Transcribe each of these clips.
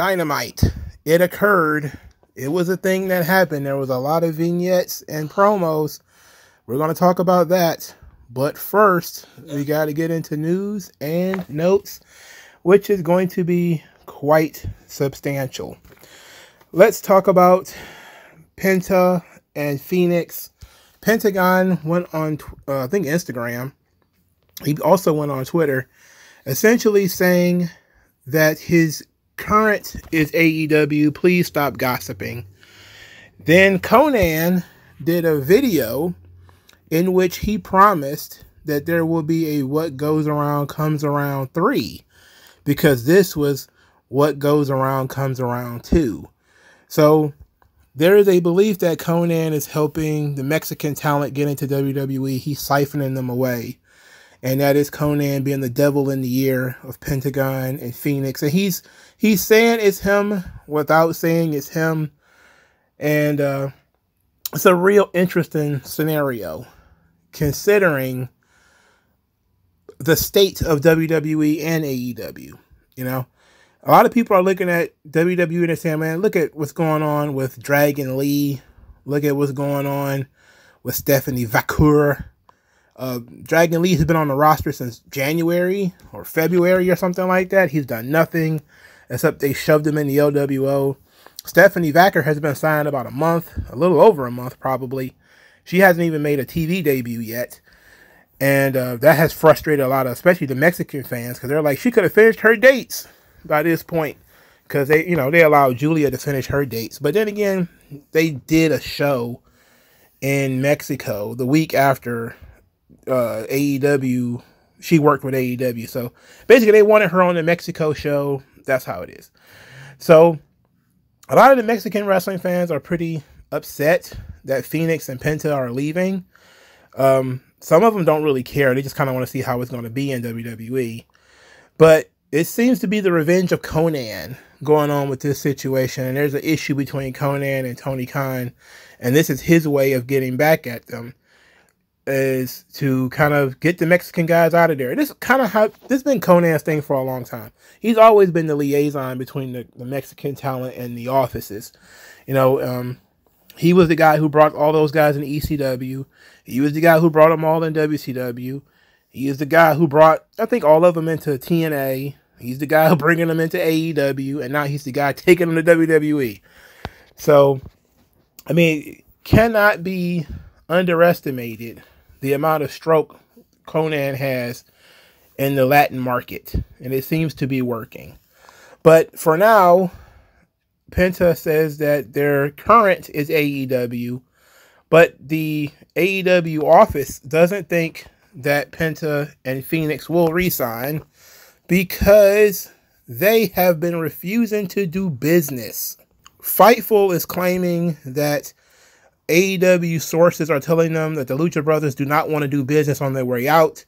Dynamite. It occurred. It was a thing that happened. There was a lot of vignettes and promos. We're going to talk about that. But first, we got to get into news and notes, which is going to be quite substantial. Let's talk about Penta and Phoenix. Pentagon went on, I think, Instagram. He also went on Twitter, essentially saying that his current is AEW. Please stop gossiping. Then Conan did a video in which he promised that there will be a What Goes Around Comes Around 3, because this was What Goes Around Comes Around 2. So there is a belief that Conan is helping the Mexican talent get into WWE. He's siphoning them away. And that is Conan being the devil in the ear of Pentagon and Phoenix. And he's saying it's him without saying it's him. And it's a real interesting scenario, considering the state of WWE and AEW. You know, a lot of people are looking at WWE and they're saying, man, look at what's going on with Dragon Lee. Look at what's going on with Stephanie Vaquer. Dragon Lee has been on the roster since January or February or something like that. He's done nothing except they shoved him in the LWO. Stephanie Vaquer has been signed about a month, a little over a month probably. She hasn't even made a TV debut yet. And that has frustrated a lot of, especially the Mexican fans, because they're like, she could have finished her dates by this point, because they allowed Julia to finish her dates. But then again, they did a show in Mexico the week after AEW, she worked with AEW. So basically they wanted her on the Mexico show. That's how it is. So a lot of the Mexican wrestling fans are pretty upset that Phoenix and Penta are leaving. Some of them don't really care. They just kind of want to see how it's going to be in WWE. But it seems to be the revenge of Conan going on with this situation. And there's an issue between Conan and Tony Khan. And this is his way of getting back at them, is to kind of get the Mexican guys out of there. This is kind of how this has been Conan's thing for a long time. He's always been the liaison between the Mexican talent and the offices. You know, he was the guy who brought all those guys in ECW. He was the guy who brought them all in WCW. He is the guy who brought, I think, all of them into TNA. He's the guy who bringing them into AEW, and now he's the guy taking them to WWE. So, I mean, cannot be underestimated the amount of stroke Conan has in the Latin market, and it seems to be working. But for now, Penta says that their current is AEW, but the AEW office doesn't think that Penta and Phoenix will re-sign because they have been refusing to do business. Fightful is claiming that AEW sources are telling them that the Lucha Brothers do not want to do business on their way out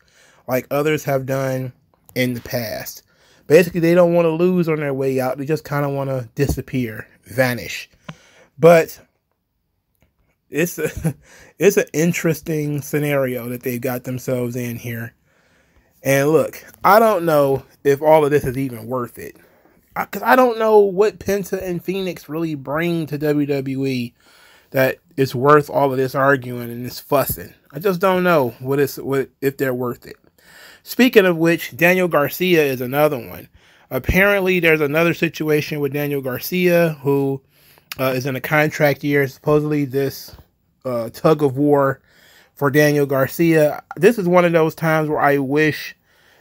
like others have done in the past. Basically, they don't want to lose on their way out. They just kind of want to disappear, vanish. But it's an interesting scenario that they've got themselves in here. And look, I don't know if all of this is even worth it, because I don't know what Penta and Phoenix really bring to WWE that it's worth all of this arguing and this fussing. I just don't know if they're worth it. Speaking of which, Daniel Garcia is another one. Apparently, there's another situation with Daniel Garcia, who is in a contract year. Supposedly, this tug of war for Daniel Garcia. This is one of those times where I wish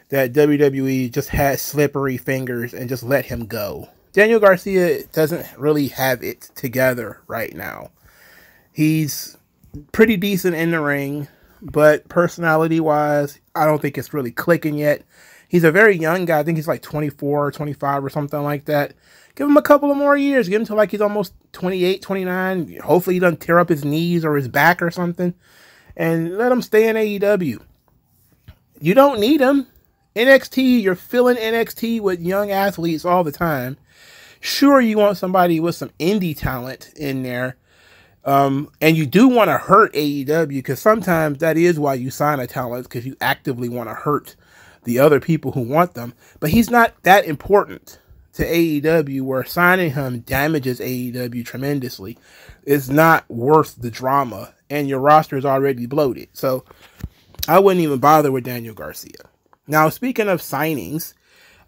that WWE just had slippery fingers and just let him go. Daniel Garcia doesn't really have it together right now. He's pretty decent in the ring, but personality-wise, I don't think it's really clicking yet. He's a very young guy. I think he's like 24 or 25 or something like that. Give him a couple of more years. Give him till like he's almost 28, 29. Hopefully he doesn't tear up his knees or his back or something. And let him stay in AEW. You don't need him. NXT, you're filling NXT with young athletes all the time. Sure, you want somebody with some indie talent in there. And you do want to hurt AEW, because sometimes that is why you sign a talent, because you actively want to hurt the other people who want them. But he's not that important to AEW where signing him damages AEW tremendously. It's not worth the drama, and your roster is already bloated. So I wouldn't even bother with Daniel Garcia. Now, speaking of signings,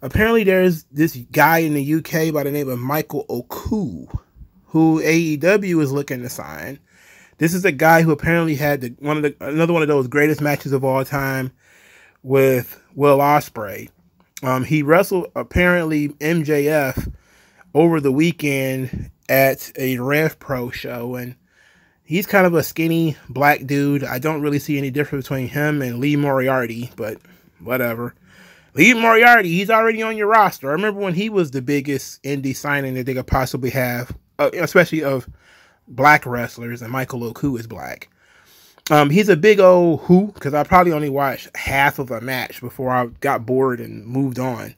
apparently there's this guy in the UK by the name of Michael Oku, who AEW is looking to sign. This is a guy who apparently had another one of those greatest matches of all time with Will Ospreay. He wrestled apparently MJF over the weekend at a Rev Pro show, and he's kind of a skinny black dude. I don't really see any difference between him and Lee Moriarty, but whatever. Lee Moriarty, he's already on your roster. I remember when he was the biggest indie signing that they could possibly have, especially of black wrestlers, and Michael Oku is black. He's a big old who, because I probably only watched half of a match before I got bored and moved on.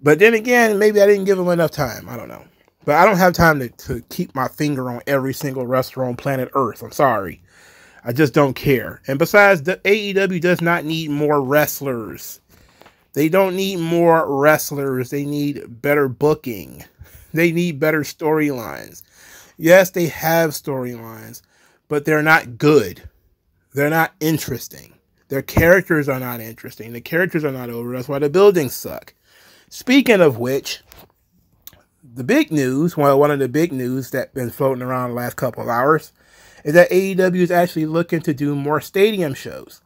But then again, maybe I didn't give him enough time. I don't know. But I don't have time to keep my finger on every single wrestler on planet Earth. I'm sorry. I just don't care. And besides, the AEW does not need more wrestlers. They don't need more wrestlers. They need better booking. They need better storylines. Yes, they have storylines, but they're not good. They're not interesting. Their characters are not interesting. The characters are not over. That's why the buildings suck. Speaking of which, the big news, well, one of the big news that's been floating around the last couple of hours is that AEW is actually looking to do more stadium shows.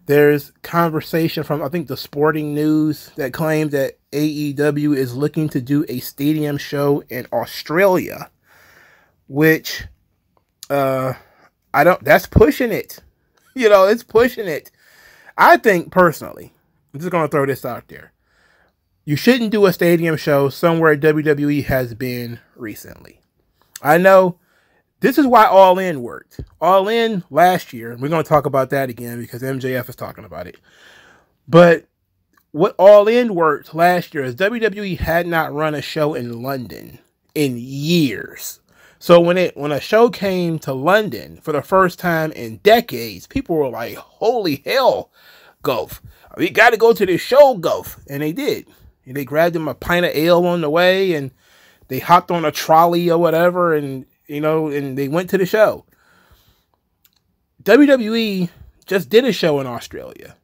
There's conversation from, I think, the Sporting News that claims that AEW is looking to do a stadium show in Australia, which, that's pushing it. You know, it's pushing it. I think, personally, I'm just going to throw this out there. You shouldn't do a stadium show somewhere WWE has been recently. I know this is why All In worked. All In last year, we're going to talk about that again because MJF is talking about it. But what All In worked last year is WWE had not run a show in London in years. So when a show came to London for the first time in decades, people were like, holy hell, Gulf. We got to go to this show, Gulf. And they did. And they grabbed them a pint of ale on the way, and they hopped on a trolley or whatever, and, you know, and they went to the show. WWE just did a show in Australia.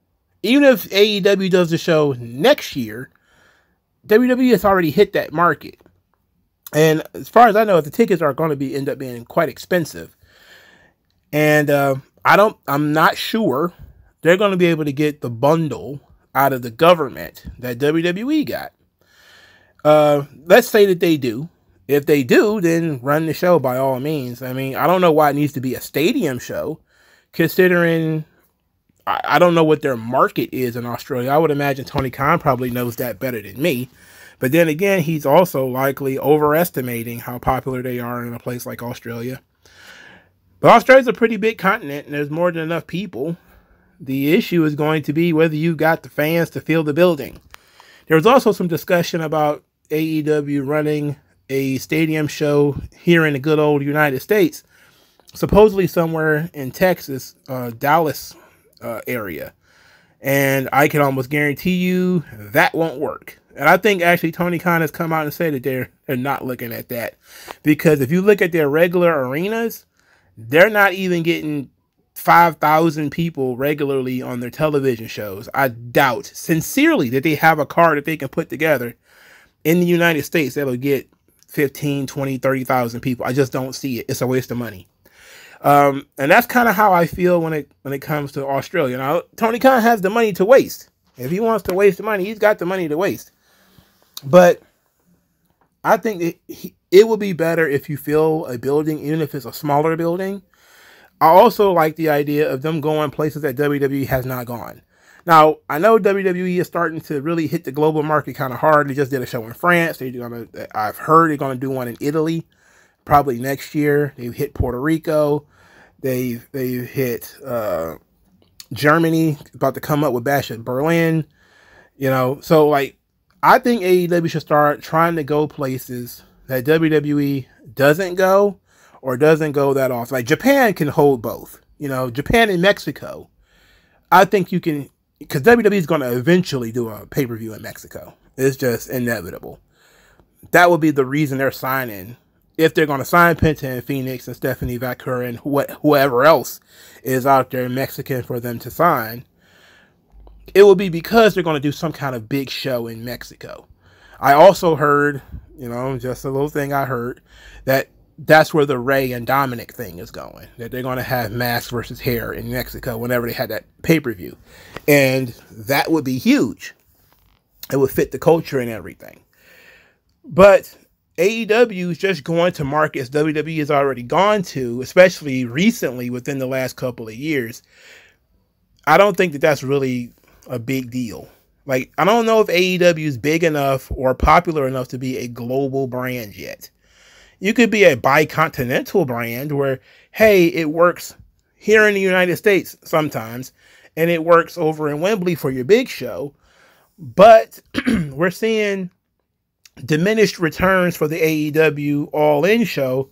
Even if AEW does the show next year, WWE has already hit that market. And as far as I know, the tickets are going to end up being quite expensive. And I'm not sure they're going to be able to get the bundle out of the government that WWE got. Let's say that they do. If they do, then run the show by all means. I mean, I don't know why it needs to be a stadium show, considering I don't know what their market is in Australia. I would imagine Tony Khan probably knows that better than me. But then again, he's also likely overestimating how popular they are in a place like Australia. But Australia's a pretty big continent, and there's more than enough people. The issue is going to be whether you got the fans to fill the building. There was also some discussion about AEW running a stadium show here in the good old United States, supposedly somewhere in Texas, Dallas area. And I can almost guarantee you that won't work. And I think actually Tony Khan has come out and said that they're not looking at that. Because if you look at their regular arenas, they're not even getting 5,000 people regularly on their television shows. I doubt sincerely that they have a card that they can put together in the United States that'll get 15, 20, 30,000 people. I just don't see it. It's a waste of money. And that's kind of how I feel when it comes to Australia. Now, Tony Khan has the money to waste. If he wants to waste the money, he's got the money to waste. But I think it would be better if you fill a building, even if it's a smaller building. I also like the idea of them going places that WWE has not gone. Now, I know WWE is starting to really hit the global market kind of hard. They just did a show in France. I've heard they're going to do one in Italy probably next year. They've hit Puerto Rico. They've hit Germany, about to come up with Bash at Berlin. You know, so like, I think AEW should start trying to go places that WWE doesn't go or doesn't go that often. Like Japan can hold both. You know, Japan and Mexico. I think you can, because WWE is going to eventually do a pay-per-view in Mexico. It's just inevitable. that would be the reason they're signing. If they're going to sign Penta and Phoenix and Stephanie Vaquer and whoever else is out there Mexican for them to sign, it will be because they're going to do some kind of big show in Mexico. I also heard, just a little thing I heard, that that's where the Ray and Dominic thing is going. That they're going to have Mask versus Hair in Mexico whenever they had that pay-per-view. And that would be huge. It would fit the culture and everything. But AEW is just going to markets WWE has already gone to, especially recently within the last couple of years. I don't think that that's really a big deal. Like, I don't know if AEW is big enough or popular enough to be a global brand yet. You could be a bicontinental brand where, hey, it works here in the United States sometimes, and it works over in Wembley for your big show. But we're seeing diminished returns for the AEW All-In show,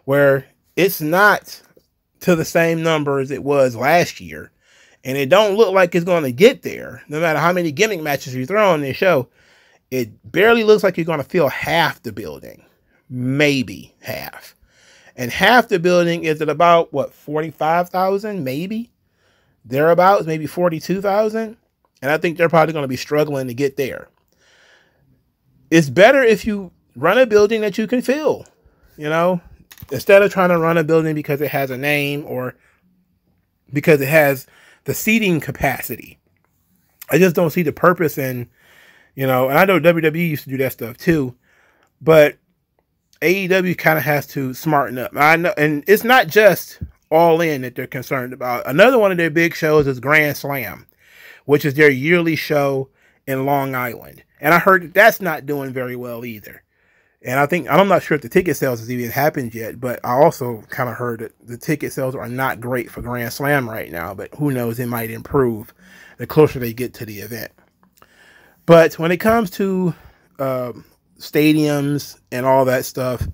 where it's not to the same number as it was last year. And it don't look like it's going to get there. No matter how many gimmick matches you throw on this show, it barely looks like you're going to fill half the building. Maybe half. And half the building is at about, 45,000? Maybe? Thereabouts, maybe 42,000? And I think they're probably going to be struggling to get there. It's better if you run a building that you can fill, instead of trying to run a building because it has a name or because it has the seating capacity. I just don't see the purpose in, and I know WWE used to do that stuff too, but AEW kind of has to smarten up. I know, and it's not just All In that they're concerned about. Another one of their big shows is Grand Slam, which is their yearly show in Long Island. And I heard that that's not doing very well either. And I'm not sure if the ticket sales has even happened yet, but I also kind of heard that the ticket sales are not great for Grand Slam right now, but who knows, it might improve the closer they get to the event. But when it comes to stadiums and all that stuff,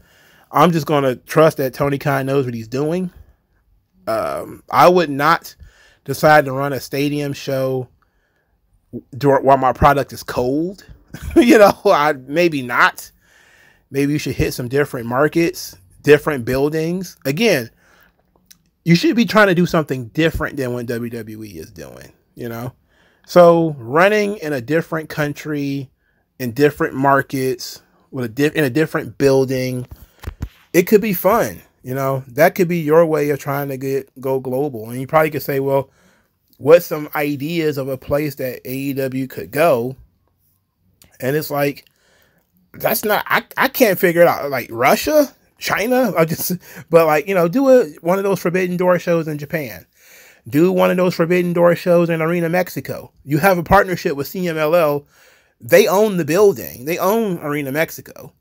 I'm just going to trust that Tony Khan knows what he's doing. I would not decide to run a stadium show while my product is cold. Maybe not. Maybe you should hit some different markets, different buildings. Again, you should be trying to do something different than what WWE is doing, So running in a different country, in different markets, in a different building, it could be fun. That could be your way of trying to go global. And you probably could say, well, what's some ideas of a place that AEW could go? And it's like, that's not, I can't figure it out. Like Russia, China, do one of those Forbidden Door shows in Japan. Do one of those Forbidden Door shows in Arena Mexico. You have a partnership with CMLL. They own the building. They own Arena Mexico.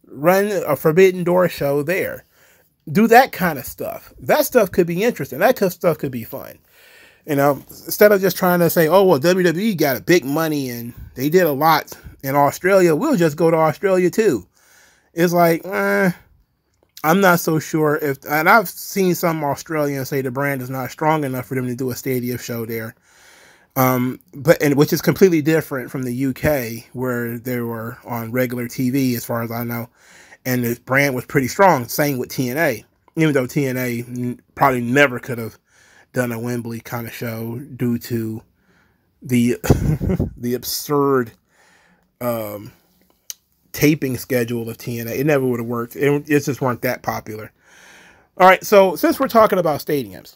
Run a Forbidden Door show there. Do that kind of stuff. That stuff could be interesting. That kind of stuff could be fun. Instead of just trying to say, oh, well, WWE got a big money and they did a lot in Australia, we'll just go to Australia too. It's like, I'm not so sure and I've seen some Australians say the brand is not strong enough for them to do a stadium show there. Which is completely different from the UK where they were on regular TV, as far as I know. And the brand was pretty strong. Same with TNA, even though TNA probably never could have done a Wembley kind of show due to the the absurd taping schedule of TNA. It never would have worked. It just weren't that popular. All right, so since we're talking about stadiums,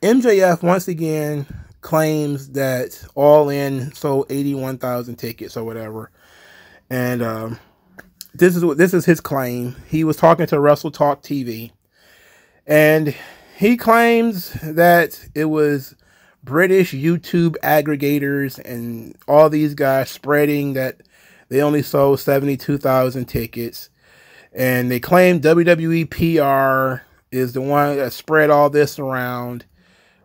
MJF once again claims that All In sold 81,000 tickets or whatever, and this is his claim. He was talking to Wrestle Talk TV, and he claims that it was British YouTube aggregators and all these guys spreading that they only sold 72,000 tickets. And they claim WWE PR is the one that spread all this around,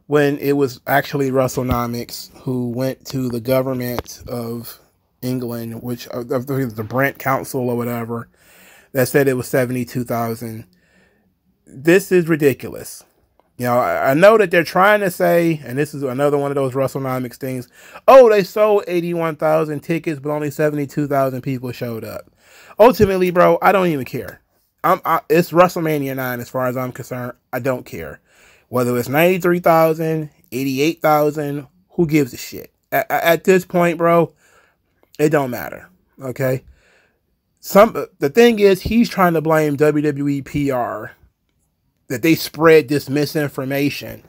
when it was actually WrestleNomics who went to the government of England, which of the Brent Council or whatever, that said it was 72,000. This is ridiculous. I know that they're trying to say, and this is another one of those WrestleNomics things, oh, they sold 81,000 tickets, but only 72,000 people showed up. ultimately, bro, I don't even care. It's WrestleMania 9 as far as I'm concerned. I don't care. Whether it's 93,000, 88,000, who gives a shit? At this point, bro, it don't matter. Okay? The thing is, he's trying to blame WWE PR that they spread this misinformation.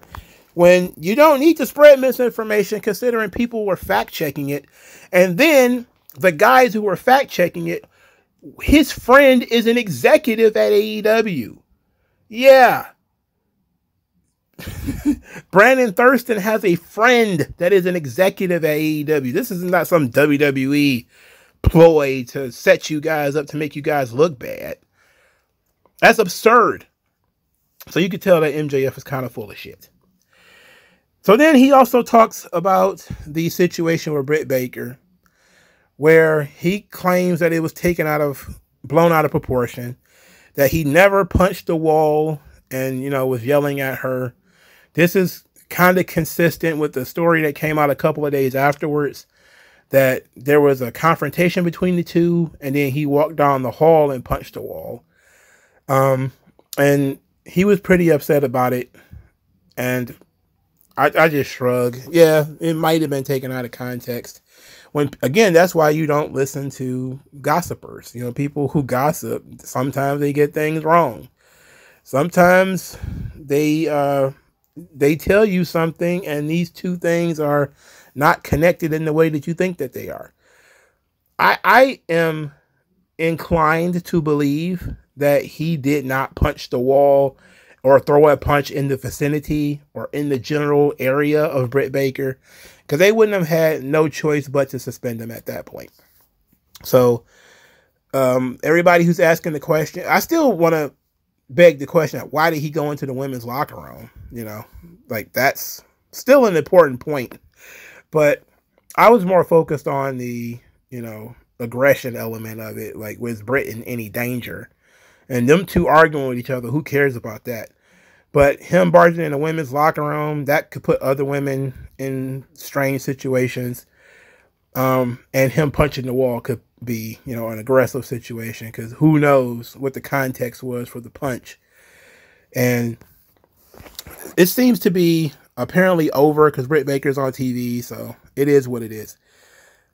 When you don't need to spread misinformation, considering people were fact-checking it. And then the guys who were fact-checking it, his friend is an executive at AEW. Yeah. Brandon Thurston has a friend that is an executive at AEW. This is not some WWE ploy to set you guys up to make you guys look bad. That's absurd. So you could tell that MJF is kind of full of shit. So then he also talks about the situation with Britt Baker, where he claims that it was blown out of proportion, that he never punched the wall and, was yelling at her. This is kind of consistent with the story that came out a couple of days afterwards, that there was a confrontation between the two, and then he walked down the hall and punched the wall. And he was pretty upset about it. And I just shrug. Yeah, it might have been taken out of context. Again, that's why you don't listen to gossipers. People who gossip, sometimes they get things wrong. Sometimes they tell you something and these two things are not connected in the way that you think that they are. I am inclined to believe that he did not punch the wall or throw a punch in the vicinity or in the general area of Britt Baker, because they wouldn't have had no choice but to suspend him at that point. So everybody who's asking the question, I still want to beg the question, why did he go into the women's locker room? That's still an important point. But I was more focused on the, aggression element of it. Like, was Britt in any danger? And them two arguing with each other, who cares about that? But him barging in a women's locker room, that could put other women in strange situations. And him punching the wall could be, an aggressive situation, because who knows what the context was for the punch. And it seems to be apparently over because Britt Baker's on TV, so it is what it is.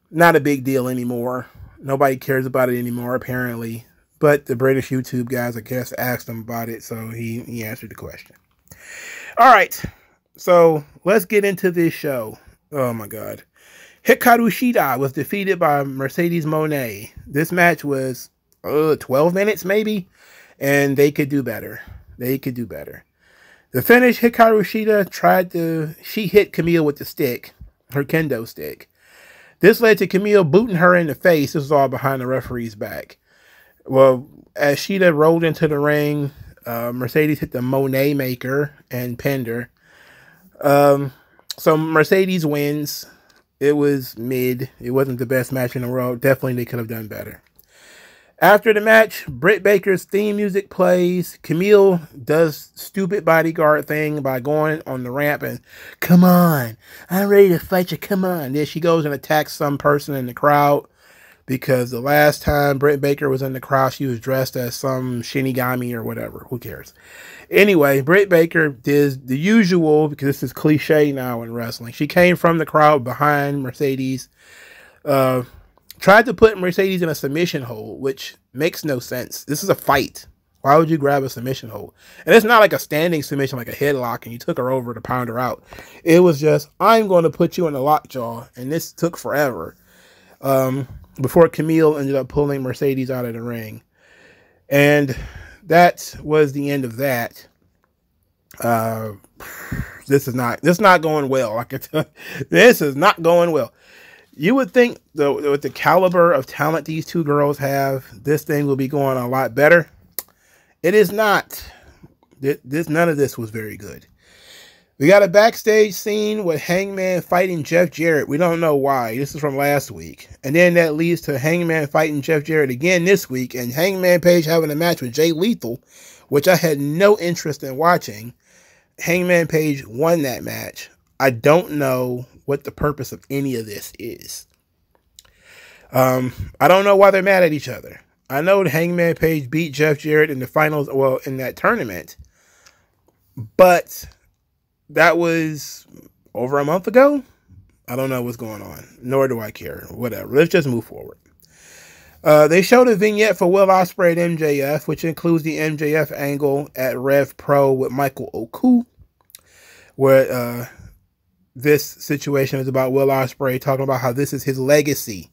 Not a big deal anymore. Nobody cares about it anymore, apparently. But the British YouTube guys, I guess, asked him about it, so he answered the question. All right, so let's get into this show. Oh, my God. Hikaru Shida was defeated by Mercedes Moné. This match was 12 minutes, maybe, and they could do better. They could do better. The finish, Hikaru Shida she hit Camille with the stick, her kendo stick. This led to Camille booting her in the face. This was all behind the referee's back. Well, as Shida rolled into the ring, Mercedes hit the Monet Maker and pinned her. So Mercedes wins. It was mid. It wasn't the best match in the world. Definitely they could have done better. After the match, Britt Baker's theme music plays. Camille does stupid bodyguard thing by going on the ramp and, come on, I'm ready to fight you, come on. Then she goes and attacks some person in the crowd, because the last time Britt Baker was in the crowd, she was dressed as some Shinigami or whatever. Who cares? Anyway, Britt Baker did the usual, because this is cliche now in wrestling. She came from the crowd behind Mercedes, tried to put Mercedes in a submission hold, which makes no sense. This is a fight. Why would you grab a submission hold? And it's not like a standing submission, like a headlock, and you took her over to pound her out. It was just, I'm going to put you in a lockjaw, and this took forever. Before Camille ended up pulling Mercedes out of the ring. And that was the end of that. This is not going well. I can tell you, this is not going well. You would think, though, with the caliber of talent these two girls have, this thing will be going a lot better. It is not. None of this was very good. We got a backstage scene with Hangman fighting Jeff Jarrett. We don't know why. This is from last week. And then that leads to Hangman fighting Jeff Jarrett again this week. And Hangman Page having a match with Jay Lethal, which I had no interest in watching. Hangman Page won that match. I don't know what the purpose of any of this is. I don't know why they're mad at each other. I know Hangman Page beat Jeff Jarrett in the finals, well, in that tournament, but that was over a month ago. I don't know what's going on, nor do I care. Whatever. Let's just move forward. They showed a vignette for Will Ospreay and MJF, which includes the MJF angle at Rev Pro with Michael Oku, where this situation is about Will Ospreay talking about how this is his legacy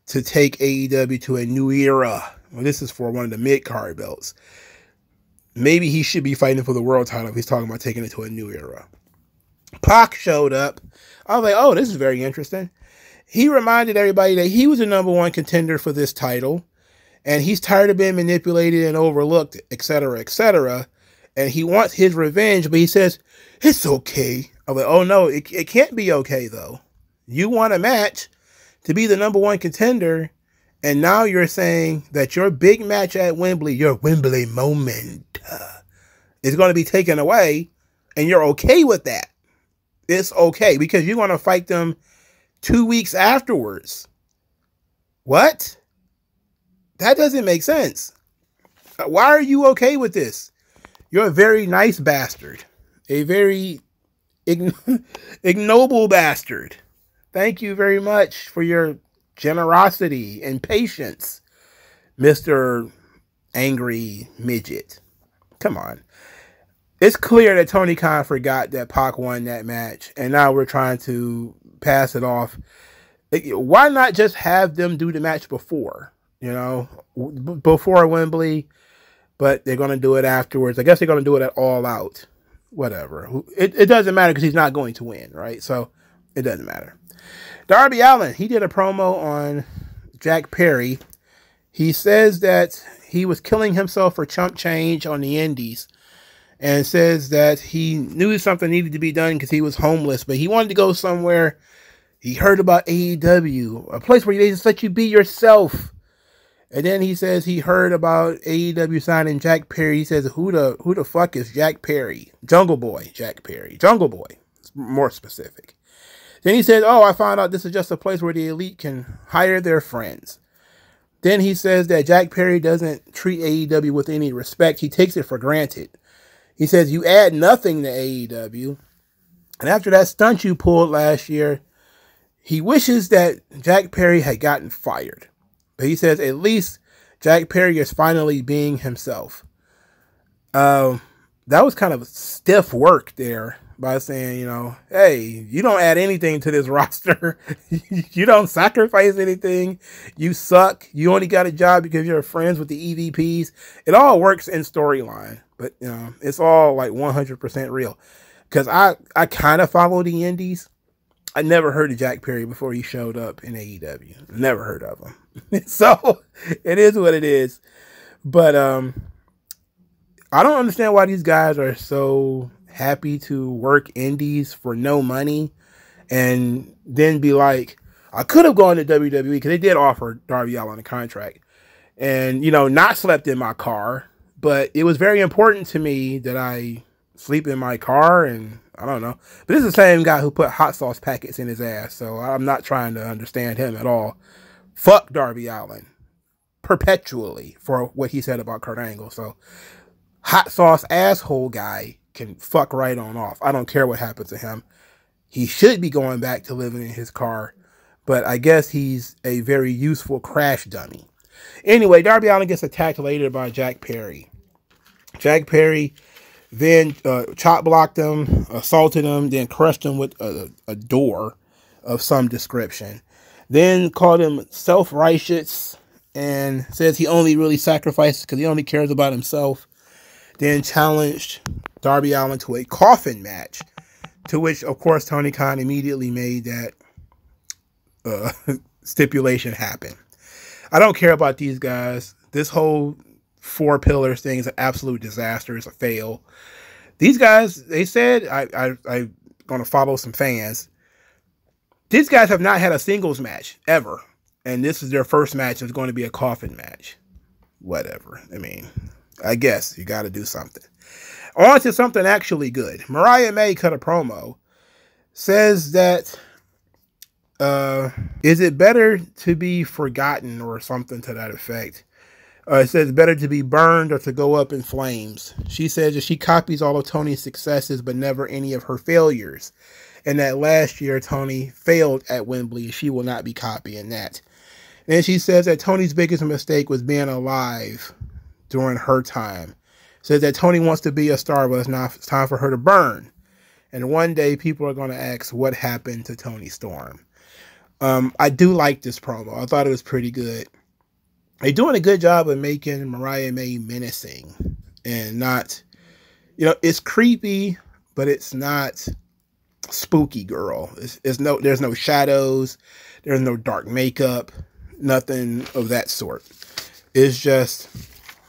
to take AEW to a new era. Well, this is for one of the mid-card belts. Maybe he should be fighting for the world title if he's talking about taking it to a new era. Pac showed up. I was like, oh, this is very interesting. He reminded everybody that he was the #1 contender for this title, and he's tired of being manipulated and overlooked, etc., etc., and he wants his revenge, but he says, it's okay. I'm like, oh, no, it can't be okay, though. You want a match to be the #1 contender, and now you're saying that your big match at Wembley, your Wembley moment, is going to be taken away, and you're okay with that. It's okay, because you're going to fight them 2 weeks afterwards. What? That doesn't make sense. Why are you okay with this? You're a very nice bastard. A very ignoble bastard. Thank you very much for your generosity and patience, Mr. Angry Midget. Come on. It's clear that Tony Khan forgot that Pac won that match, and now we're trying to pass it off. Why not just have them do the match before, before Wembley, but they're going to do it afterwards. I guess they're going to do it at All Out. Whatever. It doesn't matter because he's not going to win, right? So it doesn't matter. Darby Allin, he did a promo on Jack Perry. He says that he was killing himself for chump change on the indies, and says that he knew something needed to be done because he was homeless, but he wanted to go somewhere. He heard about AEW, a place where they just let you be yourself. And then he says he heard about AEW signing Jack Perry. He says, who the fuck is Jack Perry? Jungle Boy Jack Perry. Jungle Boy. It's more specific. Then he says, oh, I found out this is just a place where the elite can hire their friends. Then he says that Jack Perry doesn't treat AEW with any respect. He takes it for granted. He says, you add nothing to AEW. And after that stunt you pulled last year, he wishes that Jack Perry had gotten fired. But he says, at least Jack Perry is finally being himself. That was kind of stiff work there by saying, hey, you don't add anything to this roster. You don't sacrifice anything. You suck. You only got a job because you're friends with the EVPs. It all works in storyline. But, it's all like 100% real. Because I kind of follow the indies. I never heard of Jack Perry before he showed up in AEW. Never heard of him. So, it is what it is. But, I don't understand why these guys are so happy to work indies for no money. And then be like, I could have gone to WWE because they did offer Darby Allin a contract. And, not slept in my car. But it was very important to me that I sleep in my car, and I don't know. But this is the same guy who put hot sauce packets in his ass, so I'm not trying to understand him at all. Fuck Darby Allin perpetually for what he said about Kurt Angle. So hot sauce asshole guy can fuck right on off. I don't care what happens to him. He should be going back to living in his car, but I guess he's a very useful crash dummy. Anyway, Darby Allin gets attacked later by Jack Perry. Jack Perry then chop blocked him, assaulted him, then crushed him with a door of some description. Then called him self-righteous and says he only really sacrifices because he only cares about himself. Then challenged Darby Allin to a coffin match, to which, of course, Tony Khan immediately made that stipulation happen. I don't care about these guys. This whole 4 pillars thing is an absolute disaster. It's a fail. These guys, they said, I'm going to follow some fans. These guys have not had a singles match ever. And this is their first match. It's going to be a coffin match. Whatever. I mean, I guess you got to do something. On to something actually good. Mariah May cut a promo. Says that, is it better to be forgotten or something to that effect? It says better to be burned or to go up in flames. She says that she copies all of Tony's successes, but never any of her failures. And that last year, Tony failed at Wembley. She will not be copying that. And she says that Tony's biggest mistake was being alive during her time. Says that Tony wants to be a star, but it's time for her to burn. And one day, people are going to ask what happened to Toni Storm. I do like this promo. I thought it was pretty good. They're doing a good job of making Mariah May menacing and not, it's creepy, but it's not spooky girl. There's no shadows. There's no dark makeup, nothing of that sort. It's just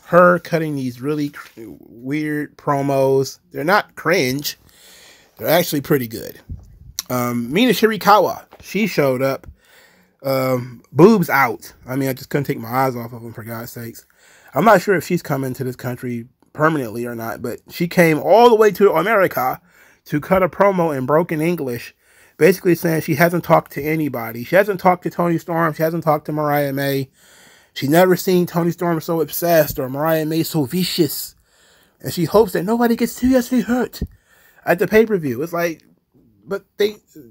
her cutting these really weird promos. They're not cringe. They're actually pretty good. Mina Shirakawa, she showed up. Boobs out. I mean, I just couldn't take my eyes off of them, for God's sakes. I'm not sure if she's coming to this country permanently or not, but she came all the way to America to cut a promo in broken English, basically saying she hasn't talked to anybody. She hasn't talked to Toni Storm. She hasn't talked to Mariah May. She's never seen Toni Storm so obsessed or Mariah May so vicious. And she hopes that nobody gets seriously hurt at the pay-per-view. It's like, but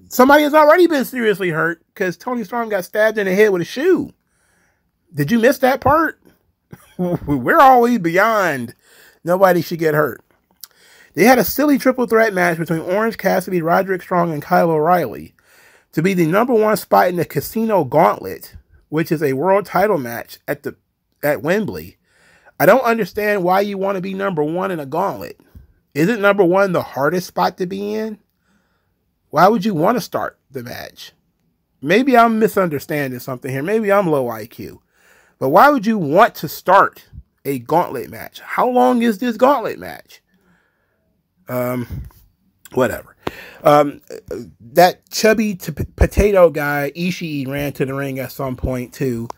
somebody has already been seriously hurt because Toni Storm got stabbed in the head with a shoe. Did you miss that part? We're always beyond nobody should get hurt. They had a silly triple threat match between Orange Cassidy, Roderick Strong, and Kyle O'Reilly to be the #1 spot in the Casino Gauntlet, which is a world title match at Wembley. I don't understand why you want to be #1 in a gauntlet. Isn't #1 the hardest spot to be in? Why would you want to start the match? Maybe I'm misunderstanding something here. Maybe I'm low IQ. But why would you want to start a gauntlet match? How long is this gauntlet match? Whatever. That chubby potato guy, Ishii, ran to the ring at some point too.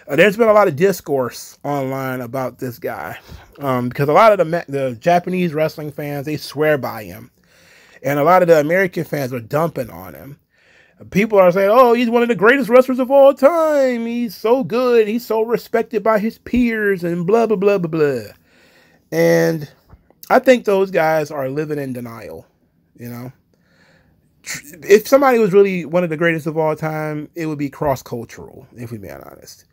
There's been a lot of discourse online about this guy. Because a lot of the Japanese wrestling fans, they swear by him. And a lot of the American fans are dumping on him. People are saying, oh, he's one of the greatest wrestlers of all time. He's so good. He's so respected by his peers and blah, blah, blah, blah, blah. And I think those guys are living in denial, If somebody was really one of the greatest of all time, it would be cross-cultural, if we're being honest.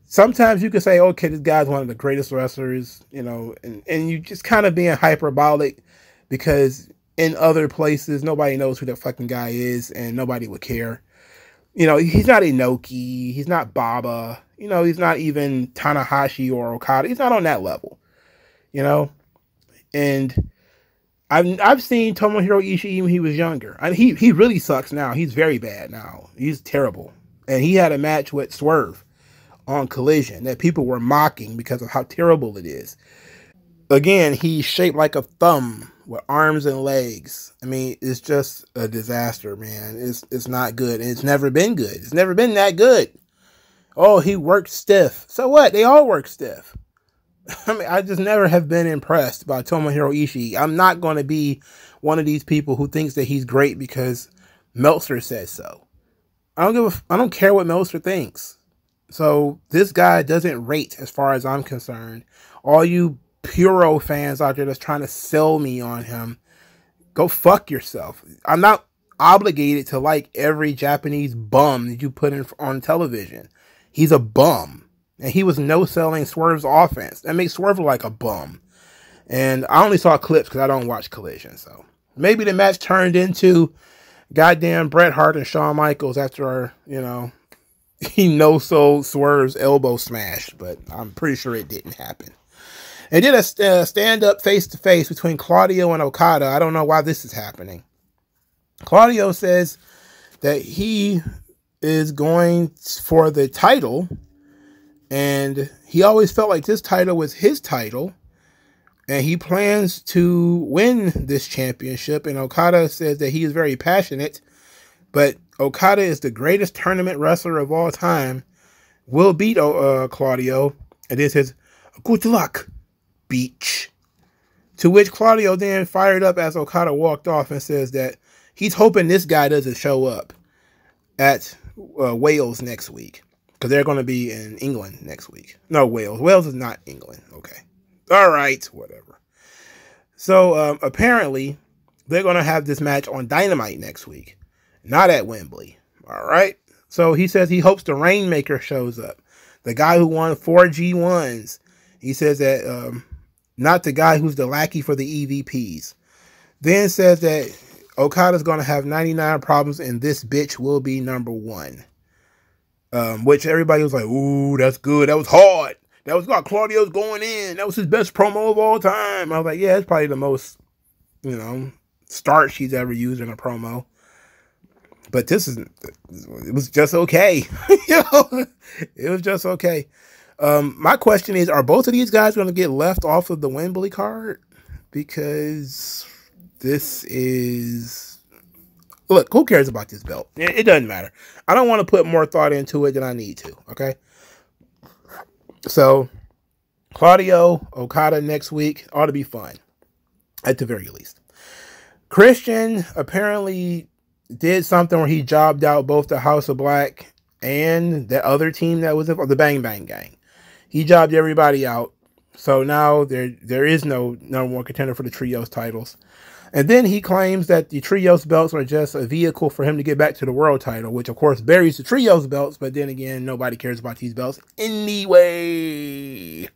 Sometimes you could say, okay, this guy's one of the greatest wrestlers, and you just kind of being hyperbolic because in other places, nobody knows who that fucking guy is, and nobody would care. He's not Inoki. He's not Baba. He's not even Tanahashi or Okada. He's not on that level, And I've seen Tomohiro Ishii when he was younger. He really sucks now. He's very bad now. He's terrible. And he had a match with Swerve on Collision that people were mocking because of how terrible it is. Again, he's shaped like a thumb with arms and legs. I mean, it's just a disaster, man. It's not good. And it's never been good. It's never been that good. Oh, he worked stiff. So what? They all work stiff. I mean, I just never have been impressed by Tomohiro Ishii. I'm not going to be one of these people who thinks that he's great because Meltzer says so. I don't care what Meltzer thinks. So this guy doesn't rate as far as I'm concerned. All you Puro fans out there that's trying to sell me on him, go fuck yourself. I'm not obligated to like every Japanese bum that you put on television. He's a bum. And he was no-selling Swerve's offense. That makes Swerve look like a bum. And I only saw clips because I don't watch Collision. So maybe the match turned into goddamn Bret Hart and Shawn Michaels after, he no-sold Swerve's elbow smash. But I'm pretty sure it didn't happen. They did a stand-up face-to-face between Claudio and Okada. I don't know why this is happening. Claudio says that he is going for the title, and he always felt like this title was his title, and he plans to win this championship. And Okada says that he is very passionate, but Okada is the greatest tournament wrestler of all time, will beat Claudio, and this says, good luck, beach. To which Claudio then fired up as Okada walked off and says that he's hoping this guy doesn't show up at Wales next week. because they're going to be in England next week. No, Wales. Wales is not England. Okay. All right. Whatever. So apparently they're going to have this match on Dynamite next week, not at Wembley. All right. So he says he hopes the Rainmaker shows up, the guy who won 4 G1s. He says that not the guy who's the lackey for the EVPs. Then says that Okada's going to have 99 problems and this bitch will be number 1. Which everybody was like, ooh, that's good. That was hard. That was got Claudio's going in. That was his best promo of all time. I was like, yeah, it's probably the most, start she's ever used in a promo. But it was just okay. It was just okay. My question is, are both of these guys going to get left off of the Wembley card? Because this is... Look, who cares about this belt? It doesn't matter. I don't want to put more thought into it than I need to, okay? So, Claudio, Okada next week ought to be fun, at the very least. Christian apparently did something where he jobbed out both the House of Black and the other team that was the Bang Bang Gang. He jobbed everybody out. So now there is no number 1 contender for the Trios titles. And then he claims that the Trios belts are just a vehicle for him to get back to the world title, which of course buries the Trios belts, but then again, nobody cares about these belts anyway.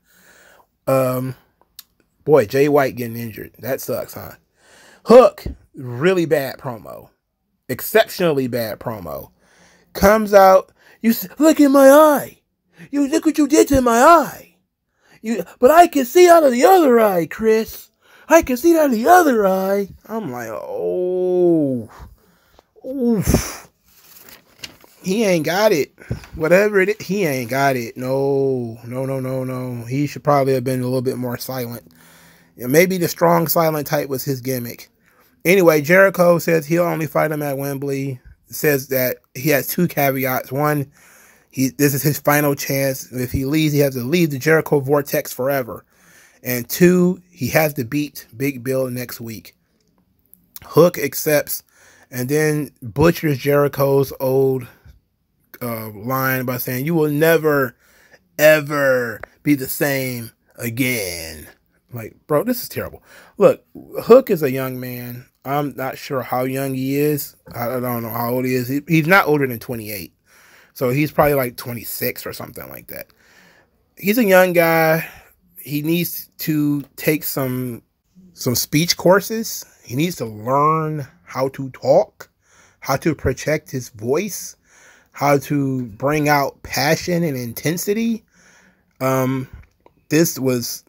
Boy, Jay White getting injured. That sucks, huh? Hook, really bad promo. Exceptionally bad promo. Comes out, look in my eye. You look what you did to my eye. But I can see out of the other eye, Chris. I can see out of the other eye. I'm like, oh. Oof. He ain't got it. Whatever it is, he ain't got it. No. He should probably have been a little bit more silent. Maybe the strong silent type was his gimmick. Anyway, Jericho says he'll only fight him at Wembley. Says that he has 2 caveats. One, this is his final chance. If he leaves, he has to leave the Jericho vortex forever. And 2, he has to beat Big Bill next week. Hook accepts and then butchers Jericho's old line by saying, you will never, ever be the same again. Like, bro, this is terrible. Look, Hook is a young man. I'm not sure how young he is. I don't know how old he is. He's not older than 28. So he's probably like 26 or something like that. He's a young guy. He needs to take some speech courses. He needs to learn how to talk, how to protect his voice, how to bring out passion and intensity. This was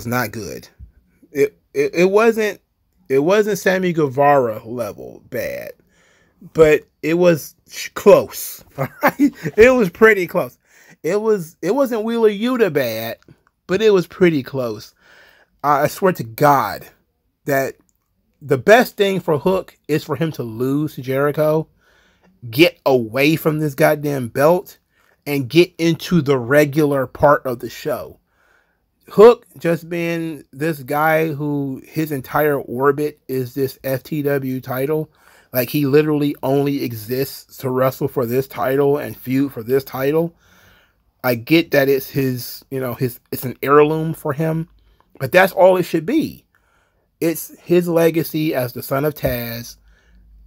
not good. It wasn't Sammy Guevara level bad, but it was close. All right, it was pretty close. It wasn't Wheeler Yuta bad, but it was pretty close. I swear to God that the best thing for Hook is for him to lose to Jericho, get away from this goddamn belt, and get into the regular part of the show. Hook just being this guy who his entire orbit is this FTW title. Like, he literally only exists to wrestle for this title and feud for this title. I get that it's his, it's an heirloom for him, but that's all it should be. It's his legacy as the son of Taz.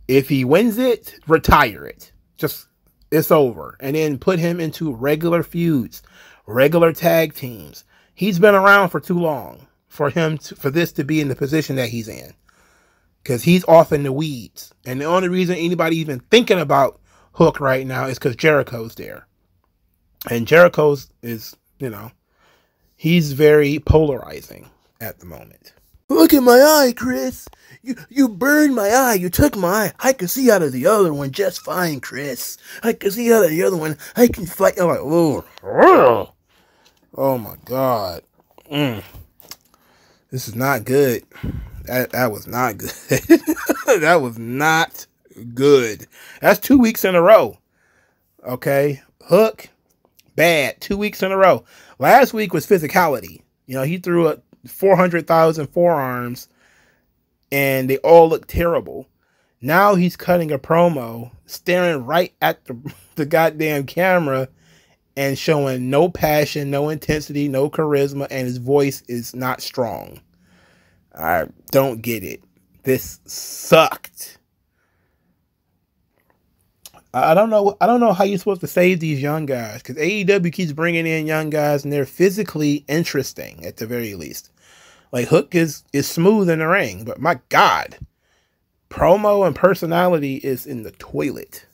If he wins it, retire it. Just, it's over. And then put him into regular feuds, regular tag teams. He's been around for too long for this to be in the position that he's in. Because he's off in the weeds. And the only reason anybody even thinking about Hook right now is because Jericho's there. And Jericho's is, he's very polarizing at the moment. Look at my eye, Chris. You burned my eye. You took my eye. I can see out of the other one just fine, Chris. I can see out of the other one. I can fight. I'm like, oh my God. This is not good. That was not good. That was not good. That's 2 weeks in a row. Okay. Hook. Bad. 2 weeks in a row. Last week was physicality. He threw up 400,000 forearms and they all look terrible. Now he's cutting a promo, staring right at the goddamn camera and showing no passion, no intensity, no charisma, and his voice is not strong. I don't get it. This sucked. I don't know how you're supposed to save these young guys, because AEW keeps bringing in young guys and they're physically interesting at the very least. Like Hook is smooth in the ring, but my God, promo and personality is in the toilet.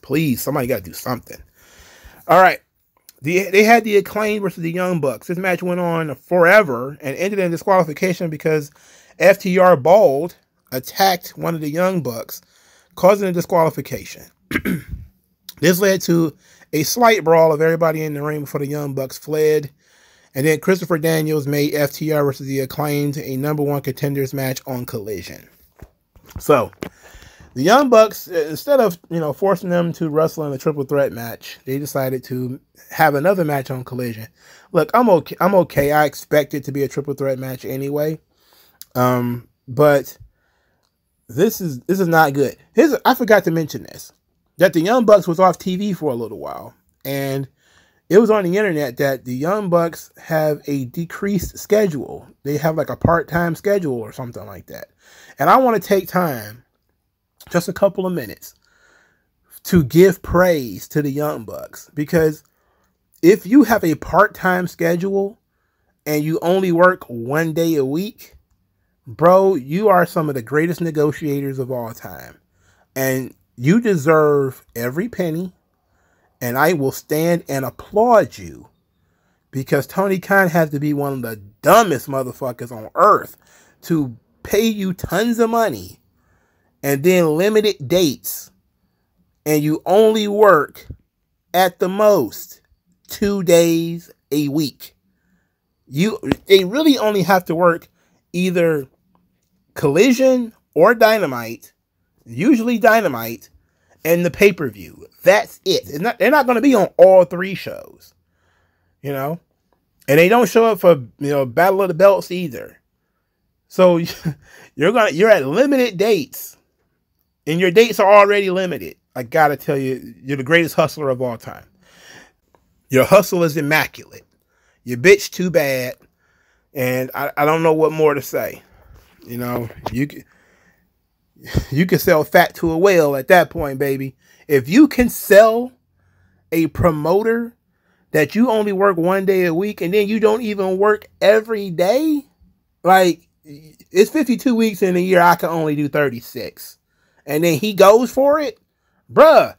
Please, somebody got to do something. All right. They had the Acclaimed versus the Young Bucks. This match went on forever and ended in disqualification because FTR Bald attacked one of the Young Bucks, causing a disqualification. This led to a slight brawl of everybody in the ring before the Young Bucks fled. And then Christopher Daniels made FTR versus the Acclaimed a #1 contenders match on Collision. So the Young Bucks, instead of forcing them to wrestle in a triple threat match, they decided to have another match on Collision. Look, I'm okay. I expect it to be a triple threat match anyway. But this is not good. I forgot to mention this, that the Young Bucks was off TV for a little while, and it was on the internet that the Young Bucks have a decreased schedule. They have like a part-time schedule or something like that. And I want to take time, just a couple of minutes, to give praise to the Young Bucks, because if you have a part-time schedule and you only work 1 day a week, bro, you are some of the greatest negotiators of all time, and you deserve every penny, and I will stand and applaud you, because Tony Khan has to be one of the dumbest motherfuckers on earth to pay you tons of money and then limited dates, and you only work at the most 2 days a week. They really only have to work either Collision or Dynamite, usually Dynamite, and the pay-per-view. That's it. They're not going to be on all 3 shows, and they don't show up for Battle of the Belts either. So you're at limited dates, and your dates are already limited. I gotta tell you, you're the greatest hustler of all time. Your hustle is immaculate. You bitch too bad, and I don't know what more to say. You can sell fat to a whale at that point, baby. If you can sell a promoter that you only work 1 day a week and then you don't even work every day, like, it's 52 weeks in a year, I can only do 36. And then he goes for it, bruh.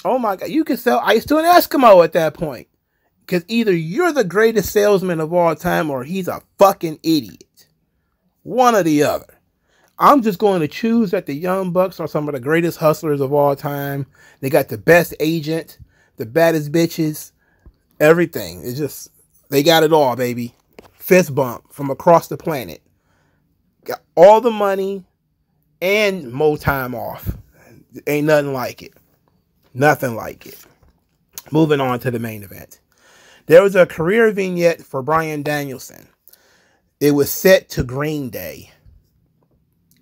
Oh my God, you can sell ice to an Eskimo at that point. Because either you're the greatest salesman of all time or he's a fucking idiot. One or the other. I'm just going to choose that the Young Bucks are some of the greatest hustlers of all time. They got the best agent, the baddest bitches, everything. It's just, they got it all, baby. Fist bump from across the planet. Got all the money and more time off. Ain't nothing like it. Nothing like it. Moving on to the main event. There was a career vignette for Bryan Danielson. It was set to Green Day.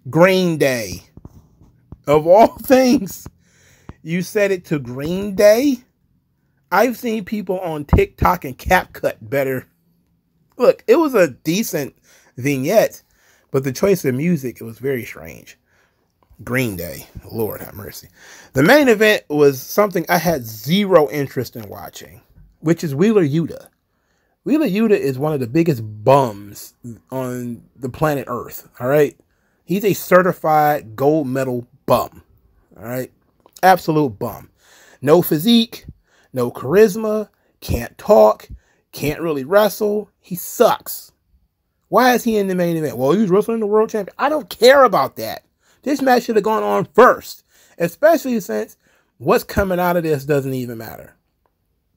Green Day. Of all things, you set it to Green Day? I've seen people on TikTok and CapCut better. Look, it was a decent vignette, but the choice of music, it was very strange. Green Day. Lord have mercy. The main event was something I had zero interest in watching, which is Wheeler Yuta. Wheeler Yuta is one of the biggest bums on the planet Earth, all right? He's a certified gold medal bum, all right? Absolute bum. No physique, no charisma, can't talk, can't really wrestle. He sucks. Why is he in the main event? Well, he's wrestling the world champion. I don't care about that. This match should have gone on first, especially since what's coming out of this doesn't even matter.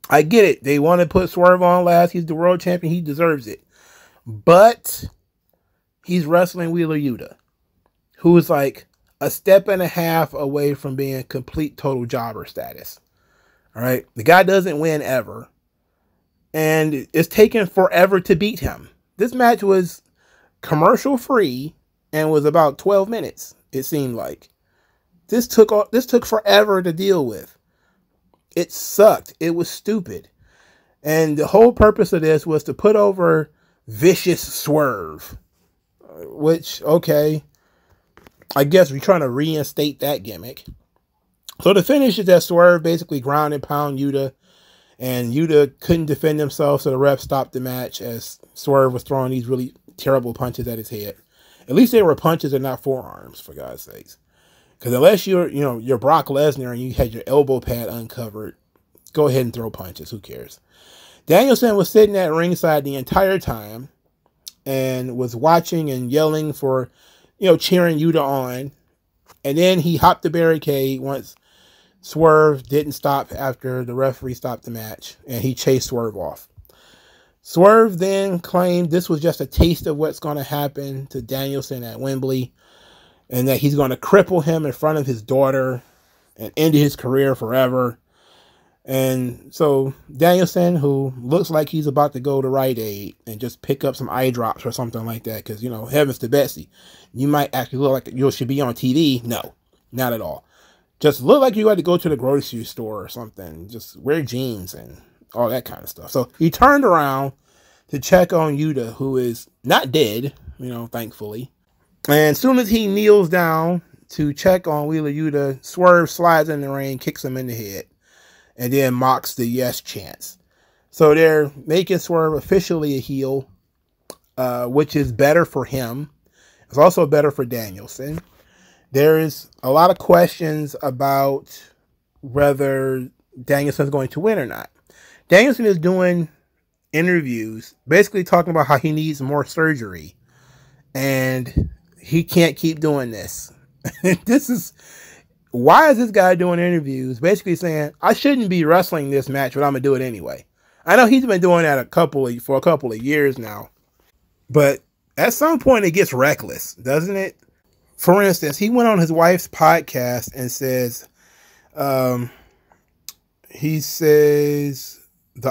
I get it. They want to put Swerve on last. He's the world champion. He deserves it. But he's wrestling Wheeler Yuta, who is like a step and a half away from being complete total jobber status. All right. The guy doesn't win ever. And it's taken forever to beat him. This match was commercial free and was about 12 minutes. It seemed like this took forever to deal with. It sucked. It was stupid. And the whole purpose of this was to put over Vicious Swerve. Which, okay, I guess we're trying to reinstate that gimmick. So the finish is that Swerve basically ground and pound Yuta. And Yuta couldn't defend himself, so the ref stopped the match as Swerve was throwing these really terrible punches at his head. At least they were punches and not forearms, for God's sakes. Because unless you're Brock Lesnar and you had your elbow pad uncovered, go ahead and throw punches. Who cares? Danielson was sitting at ringside the entire time and was watching and yelling for, cheering Yuta on. And then he hopped the barricade once Swerve didn't stop after the referee stopped the match, and he chased Swerve off. Swerve then claimed this was just a taste of what's going to happen to Danielson at Wembley, and that he's going to cripple him in front of his daughter and end his career forever. And so Danielson, who looks like he's about to go to Rite Aid and just pick up some eye drops or something like that, because, heavens to Betsy, you might actually look like you should be on TV. No, not at all. Just look like you had to go to the grocery store or something. Just wear jeans and all that kind of stuff. So he turned around to check on Yuta, who is not dead, thankfully. And as soon as he kneels down to check on Wheeler Yuta, Swerve slides in the ring, kicks him in the head, and then mocks the yes chants. So they're making Swerve officially a heel, which is better for him. It's also better for Danielson. There is a lot of questions about whether Danielson's going to win or not. Danielson is doing interviews basically talking about how he needs more surgery and he can't keep doing this. Why is this guy doing interviews basically saying, I shouldn't be wrestling this match, but I'm going to do it anyway? I know he's been doing that for a couple of years now, but at some point it gets reckless, doesn't it? For instance, he went on his wife's podcast and says, the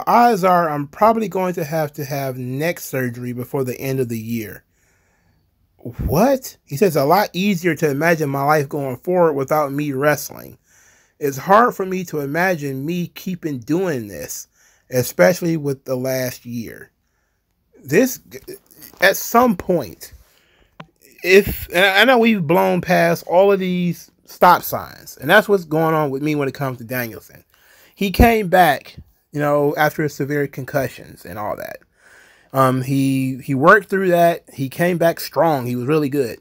odds are I'm probably going to have neck surgery before the end of the year. What? He says, a lot easier to imagine my life going forward without me wrestling. It's hard for me to imagine me keeping doing this, especially with the last year. This, at some point, and I know we've blown past all of these stop signs, and that's what's going on with me when it comes to Danielson. He came back, after his severe concussions and all that. He worked through that. He came back strong. He was really good.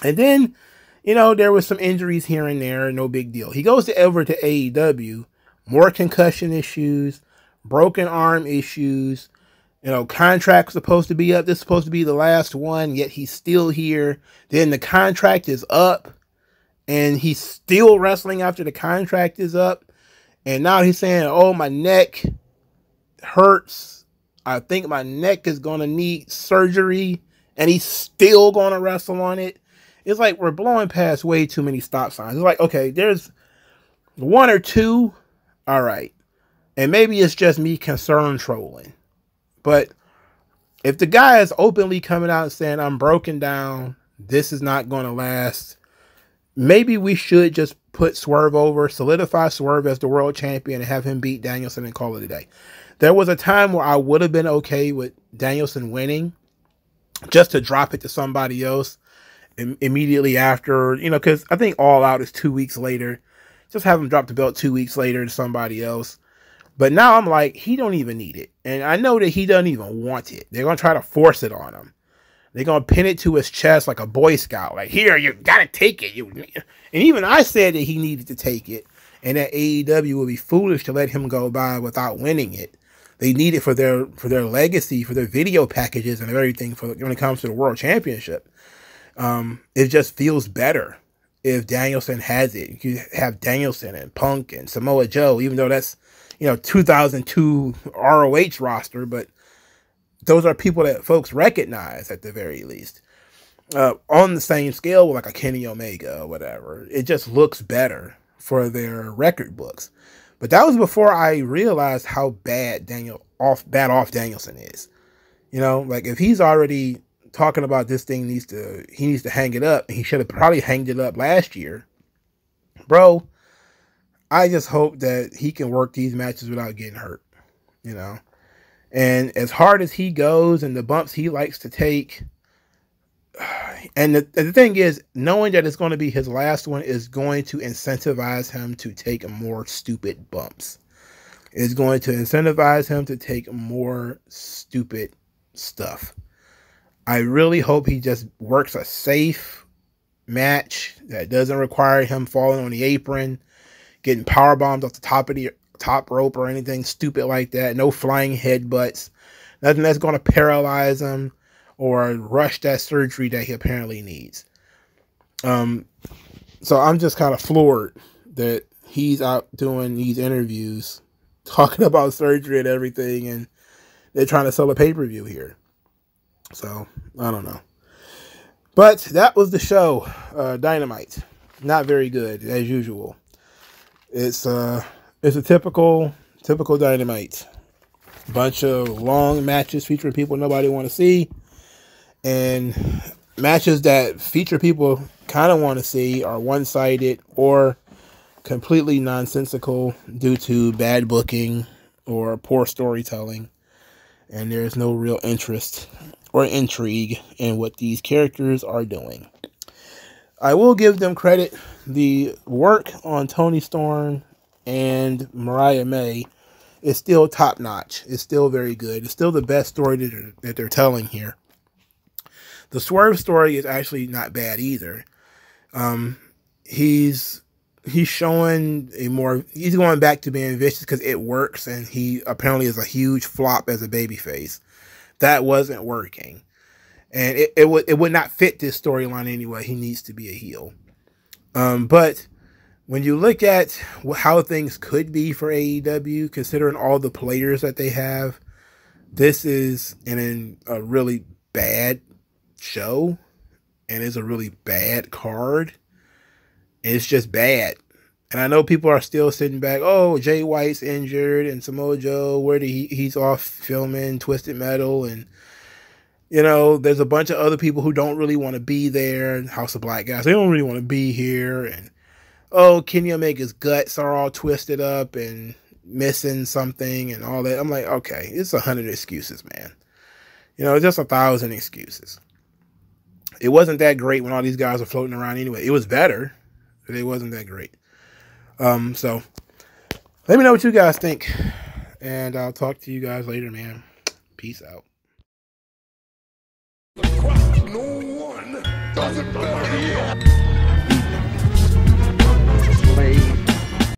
And then, there was some injuries here and there, no big deal. He goes over to AEW, more concussion issues, broken arm issues. Contract's supposed to be up. This is supposed to be the last one, yet he's still here. Then the contract is up, and he's still wrestling after the contract is up. And now he's saying, oh, my neck hurts. I think my neck is going to need surgery, and he's still going to wrestle on it. It's like we're blowing past way too many stop signs. It's like, okay, there's one or two. All right. And maybe it's just me concern trolling. But if the guy is openly coming out and saying, I'm broken down, this is not going to last, maybe we should just put Swerve over, solidify Swerve as the world champion, and have him beat Danielson and call it a day. There was a time where I would have been okay with Danielson winning, just to drop it to somebody else immediately after, because I think All Out is 2 weeks later. Just have him drop the belt 2 weeks later to somebody else. But now I'm like, he don't even need it. And I know that he doesn't even want it. They're going to try to force it on him. They're going to pin it to his chest like a Boy Scout. Like, here, you got to take it. And even I said that he needed to take it. And that AEW would be foolish to let him go by without winning it. They need it for their legacy, for their video packages and everything when it comes to the World Championship. It just feels better if Danielson has it. You have Danielson and Punk and Samoa Joe, even though that's 2002 ROH roster, but those are people that folks recognize at the very least. On the same scale with like a Kenny Omega or whatever. It just looks better for their record books. But that was before I realized how bad off Danielson is. Like if he's already talking about this thing he needs to hang it up, and he should have probably hanged it up last year. Bro, I just hope that he can work these matches without getting hurt, you know. And as hard as he goes and the bumps he likes to take, and the thing is, knowing that it's going to be his last one is going to incentivize him to take more stupid bumps. It's going to incentivize him to take more stupid stuff. I really hope he just works a safe match that doesn't require him falling on the apron, getting power bombed off the top of the top rope or anything stupid like that. No flying headbutts. Nothing that's going to paralyze him or rush that surgery that he apparently needs. So I'm just kind of floored that he's out doing these interviews talking about surgery and everything, and they're trying to sell a pay-per-view here. So I don't know. But that was the show, Dynamite. Not very good as usual. It's a typical Dynamite. Bunch of long matches featuring people nobody want to see, and matches that feature people kind of want to see are one-sided or completely nonsensical due to bad booking or poor storytelling, and there's no real interest or intrigue in what these characters are doing. I will give them credit. The work on Toni Storm and Mariah May is still top-notch. It's still very good. It's still the best story that they're telling here. The Swerve story is actually not bad either. He's showing he's going back to being vicious because it works, and he apparently is a huge flop as a babyface. That wasn't working, and it would not fit this storyline anyway. He needs to be a heel. But when you look at how things could be for AEW, considering all the players that they have, this is a really bad show, and it's a really bad card. It's just bad. And I know people are still sitting back, oh, Jay White's injured, and Samoa Joe, he's off filming Twisted Metal, and you know, there's a bunch of other people who don't really want to be there. House of Black guys, they don't really want to be here. And oh, Kenny Omega's guts are all twisted up and missing something and all that. I'm like, okay, it's 100 excuses, man. You know, just 1,000 excuses. It wasn't that great when all these guys are floating around anyway. It was better, but it wasn't that great. So let me know what you guys think, and I'll talk to you guys later, man. Peace out. No one does it better.